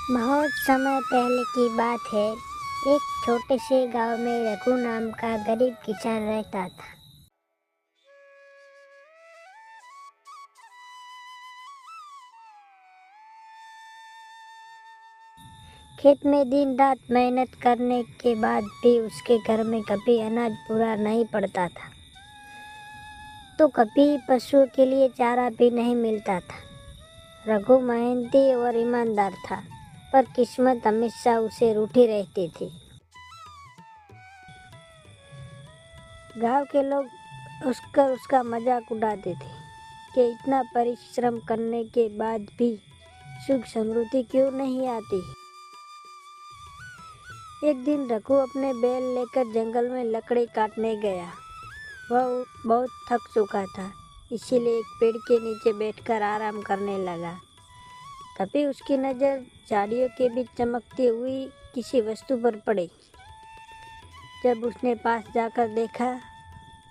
बहुत समय पहले की बात है। एक छोटे से गांव में रघु नाम का गरीब किसान रहता था। खेत में दिन रात मेहनत करने के बाद भी उसके घर में कभी अनाज पूरा नहीं पड़ता था, तो कभी पशुओं के लिए चारा भी नहीं मिलता था। रघु मेहनती और ईमानदार था, पर किस्मत हमेशा उसे रूठी रहती थी। गांव के लोग उसका मजाक उड़ाते थे कि इतना परिश्रम करने के बाद भी सुख समृद्धि क्यों नहीं आती। एक दिन रघु अपने बैल लेकर जंगल में लकड़ी काटने गया। वह बहुत थक चुका था, इसीलिए एक पेड़ के नीचे बैठकर आराम करने लगा। तभी उसकी नज़र झाड़ियों के बीच चमकती हुई किसी वस्तु पर पड़ी। जब उसने पास जाकर देखा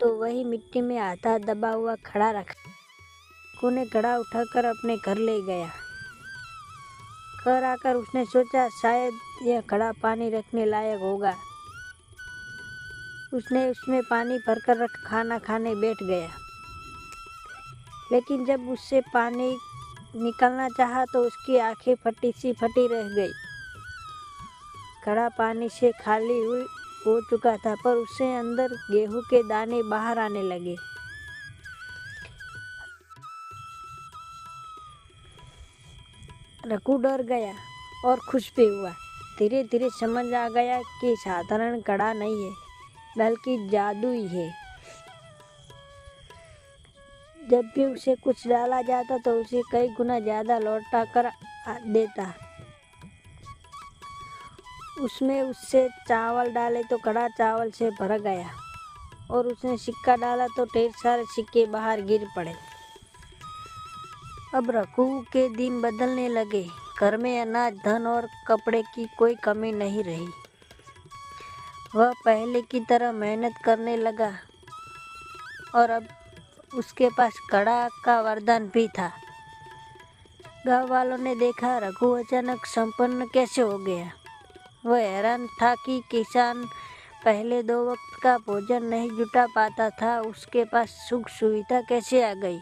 तो वही मिट्टी में हाथ दबा हुआ खड़ा रखा। रघु ने घड़ा उठाकर अपने घर ले गया। घर आकर उसने सोचा शायद यह घड़ा पानी रखने लायक होगा। उसने उसमें पानी भरकर रख खाना खाने बैठ गया, लेकिन जब उससे पानी निकलना चाहा तो उसकी आंखें फटी रह गई। घड़ा पानी से खाली हो चुका था, पर उससे अंदर गेहूं के दाने बाहर आने लगे। रघु डर गया और खुश भी हुआ। धीरे धीरे समझ आ गया कि साधारण घड़ा नहीं है, बल्कि जादू ही है। जब भी उसे कुछ डाला जाता तो उसे कई गुना ज्यादा लौटा कर देता। उसमें उससे चावल डाले तो घड़ा चावल से भर गया, और उसने सिक्का डाला तो ढेर सारे सिक्के बाहर गिर पड़े। अब रघु के दिन बदलने लगे। घर में अनाज, धन और कपड़े की कोई कमी नहीं रही। वह पहले की तरह मेहनत करने लगा, और अब उसके पास घड़ा का वरदान भी था। गांव वालों ने देखा रघु अचानक संपन्न कैसे हो गया। वह हैरान था कि किसान पहले 2 वक्त का भोजन नहीं जुटा पाता था, उसके पास सुख सुविधा कैसे आ गई।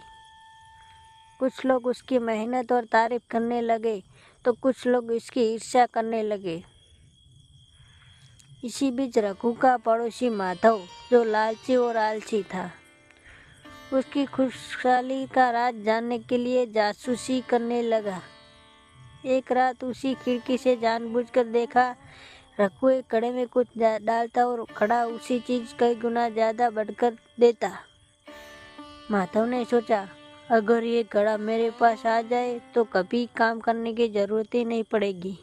कुछ लोग उसकी मेहनत और तारीफ करने लगे, तो कुछ लोग इसकी ईर्ष्या करने लगे। इसी बीच रघु का पड़ोसी माधव, जो लालची और आलसी था, उसकी खुशहाली का राज जानने के लिए जासूसी करने लगा। एक रात उसी खिड़की से जानबूझकर देखा रघु एक घड़े में कुछ डालता और घड़ा उसी चीज कई गुना ज्यादा बढ़कर देता। माधव ने सोचा, अगर ये घड़ा मेरे पास आ जाए तो कभी काम करने की जरूरत ही नहीं पड़ेगी।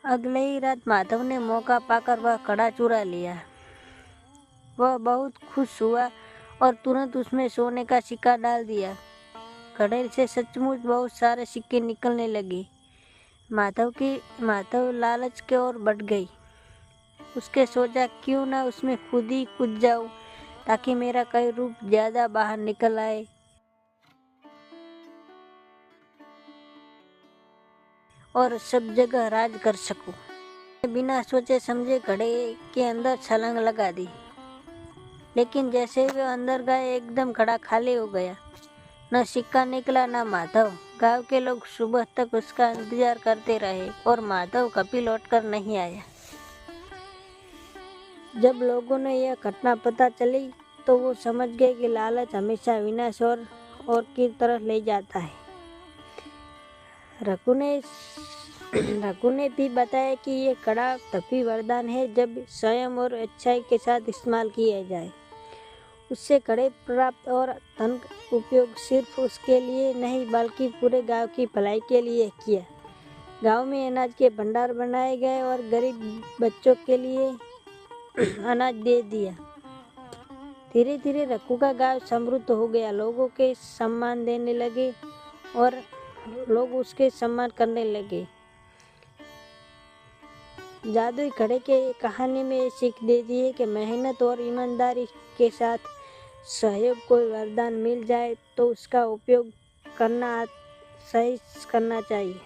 अगले ही रात माधव ने मौका पाकर वह घड़ा चुरा लिया। वह बहुत खुश हुआ और तुरंत उसमें सोने का सिक्का डाल दिया। घड़े से सचमुच बहुत सारे सिक्के निकलने लगे। माधव लालच की ओर बढ़ गई। उसके सोचा, क्यों ना उसमें खुद ही कूद जाऊं, ताकि मेरा कई रूप ज्यादा बाहर निकल आए। और सब जगह राज कर सकूं। बिना सोचे समझे घड़े के अंदर छलांग लगा दी, लेकिन जैसे वे अंदर गए एकदम घड़ा खाली हो गया। न सिक्का निकला, न माधव। गांव के लोग सुबह तक उसका इंतजार करते रहे, और माधव कभी लौटकर नहीं आया। जब लोगों ने यह घटना पता चली तो वो समझ गए कि लालच हमेशा विनाश और की तरफ ले जाता है। रघु ने भी बताया कि ये घड़ा तभी वरदान है जब संयम और अच्छाई के साथ इस्तेमाल किया जाए। उससे घड़े प्राप्त और धन उपयोग सिर्फ उसके लिए नहीं, बल्कि पूरे गांव की भलाई के लिए किया। गांव में अनाज के भंडार बनाए गए और गरीब बच्चों के लिए अनाज दे दिया। धीरे धीरे रघु का गांव समृद्ध हो गया। लोगों के सम्मान देने लगे और लोग उसके सम्मान करने लगे। जादुई घड़े के कहानी में ये सीख देती है कि मेहनत और ईमानदारी के साथ सहयोग कोई वरदान मिल जाए तो उसका उपयोग सही करना चाहिए।